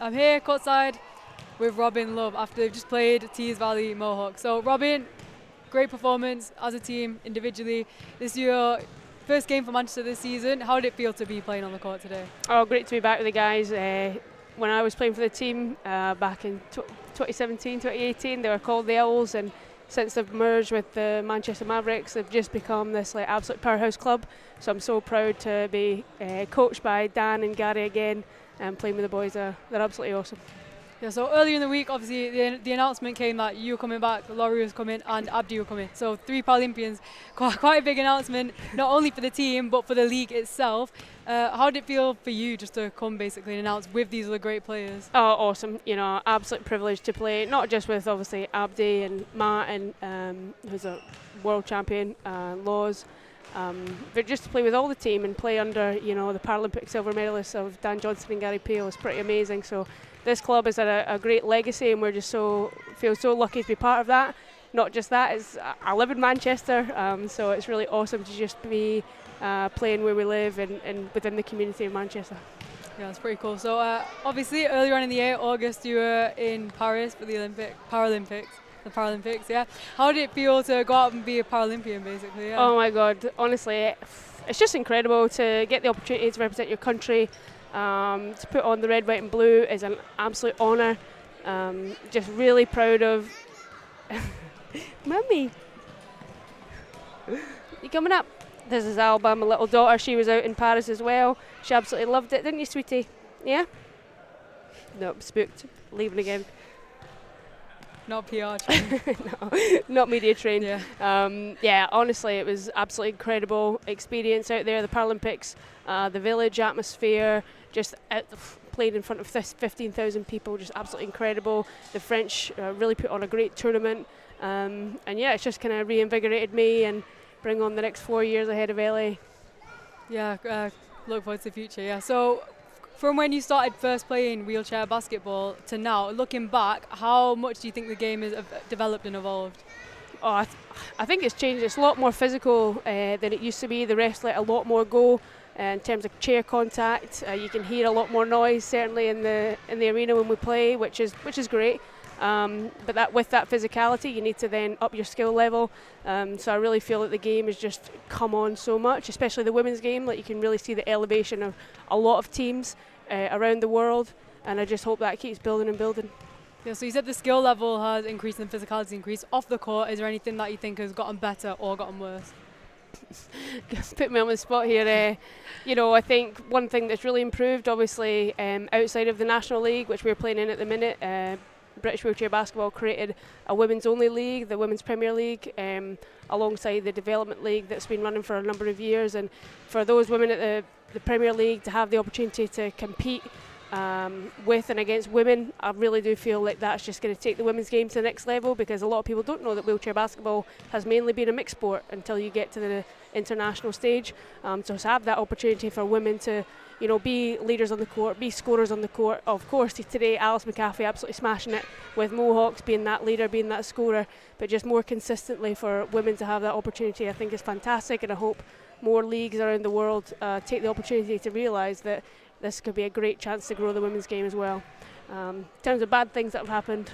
I'm here courtside with Robyn Love after they've just played Tees Valley Mohawks. So Robyn, great performance as a team, individually. This is your first game for Manchester this season. How did it feel to be playing on the court today? Oh, great to be back with the guys. When I was playing for the team back in 2017, 2018, they were called the Owls, and since they've merged with the Manchester Mavericks, they've just become this like absolute powerhouse club. So I'm so proud to be coached by Dan and Gary again, and playing with the boys. They're absolutely awesome. Yeah, so earlier in the week, obviously, the announcement came that you were coming back, Laurie was coming, and Abdi were coming. So 3 Paralympians, quite a big announcement, not only for the team, but for the league itself. How did it feel for you just to come basically and announce with these other great players? Oh, awesome. You know, absolute privilege to play, not just with obviously Abdi and Matt, and who's a world champion, Laws, but just to play with all the team and play under, you know, the Paralympic silver medalists of Dan Johnson and Gary Peel is pretty amazing. So this club has had a great legacy, and we're just feel so lucky to be part of that. Not just that, I live in Manchester, so it's really awesome to just be playing where we live and within the community of Manchester. Yeah, that's pretty cool. So obviously earlier on in the year, August, you were in Paris for the Paralympics, yeah. How did it feel to go out and be a Paralympian, basically? Yeah. Oh my God, honestly, it's just incredible to get the opportunity to represent your country. To put on the red, white and blue is an absolute honour. Just really proud of Mummy, you coming up? This is Alba, my little daughter. She was out in Paris as well. She absolutely loved it, didn't you, sweetie? Yeah? Nope, spooked. Leaving again. Not PR trained. No, not media trained. Yeah. Yeah, honestly, it was absolutely incredible experience out there. The Paralympics, the village atmosphere, just played in front of 15,000 people, just absolutely incredible. The French really put on a great tournament, and yeah, it's just kind of reinvigorated me and bring on the next 4 years ahead of LA. Yeah, look forward to the future. Yeah. So, from when you started first playing wheelchair basketball to now, looking back, how much do you think the game has developed and evolved? Oh, I think it's changed. It's a lot more physical than it used to be. The refs let a lot more go in terms of chair contact. You can hear a lot more noise, certainly in the arena when we play, which is great. But that with that physicality, you need to then up your skill level. So I really feel that the game has just come on so much, especially the women's game. Like, you can really see the elevation of a lot of teams around the world, and I just hope that keeps building and building. Yeah, so you said the skill level has increased and the physicality increased. Off the court, is there anything that you think has gotten better or gotten worse? Put me on the spot here. You know, I think one thing that's really improved, obviously, outside of the National League, which we're playing in at the minute, British Wheelchair Basketball created a women's only league, the Women's Premier League, alongside the Development League that's been running for a number of years. And for those women at the Premier League to have the opportunity to compete with and against women, I really do feel like that's just going to take the women's game to the next level, because a lot of people don't know that wheelchair basketball has mainly been a mixed sport until you get to the international stage. So to have that opportunity for women to, you know, be leaders on the court, be scorers on the court. Of course, today Alice McCaffrey absolutely smashing it with Mohawks, being that leader, being that scorer, but just more consistently for women to have that opportunity, I think is fantastic, and I hope more leagues around the world take the opportunity to realise that this could be a great chance to grow the women's game as well. In terms of bad things that have happened,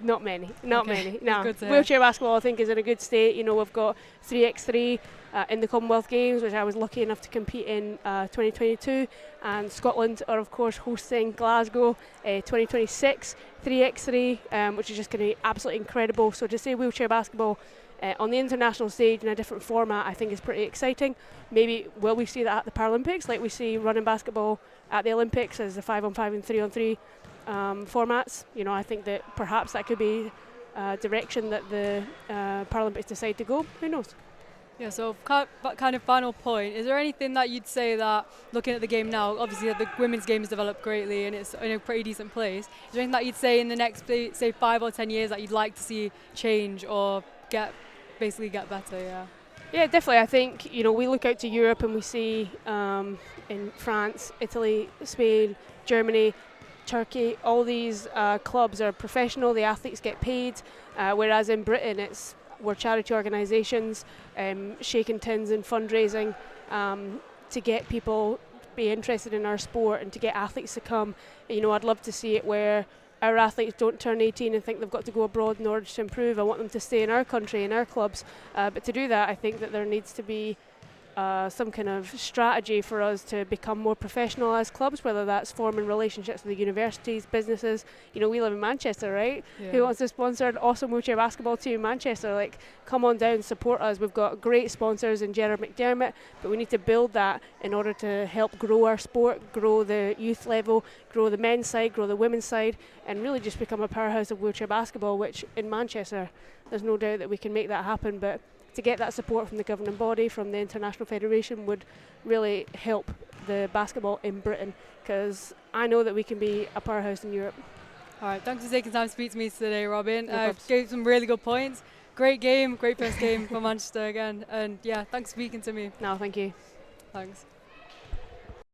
not many. No, wheelchair basketball I think is in a good state. You know, we've got 3x3 in the Commonwealth Games, which I was lucky enough to compete in 2022, and Scotland are of course hosting Glasgow 2026 3x3, which is just going to be absolutely incredible. So to see wheelchair basketball on the international stage in a different format, I think is pretty exciting. Maybe will we see that at the Paralympics, like we see running basketball at the Olympics as the 5-on-5 and 3-on-3 formats. You know, I think that perhaps that could be a direction that the Paralympics decide to go. Who knows? Yeah, so kind of final point, is there anything that you'd say that, looking at the game now, obviously the women's game has developed greatly and it's in a pretty decent place, is there anything that you'd say in the next, say, 5 or 10 years that you'd like to see change or get better? Yeah, definitely. I think, you know, we look out to Europe and we see in France, Italy, Spain, Germany, Turkey, all these clubs are professional, the athletes get paid, whereas in Britain we're charity organisations, shaking tins and fundraising to get people be interested in our sport and to get athletes to come. You know, I'd love to see it where our athletes don't turn 18 and think they've got to go abroad in order to improve. I want them to stay in our country, in our clubs. But to do that, I think that there needs to be some kind of strategy for us to become more professional as clubs, whether that's forming relationships with the universities, businesses. You know, we live in Manchester, right? Yeah. Who wants to sponsor an awesome wheelchair basketball team in Manchester? Like, come on down, support us. We've got great sponsors in Gerard McDermott, but we need to build that in order to help grow our sport, grow the youth level, grow the men's side, grow the women's side, and really just become a powerhouse of wheelchair basketball, which in Manchester, there's no doubt that we can make that happen. But to get that support from the governing body, from the International Federation, would really help the basketball in Britain, because I know that we can be a powerhouse in Europe. All right, thanks for taking time to speak to me today, Robyn. No Gave some really good points. Great game, great first game for Manchester again. And yeah, thanks for speaking to me. No, thank you. Thanks.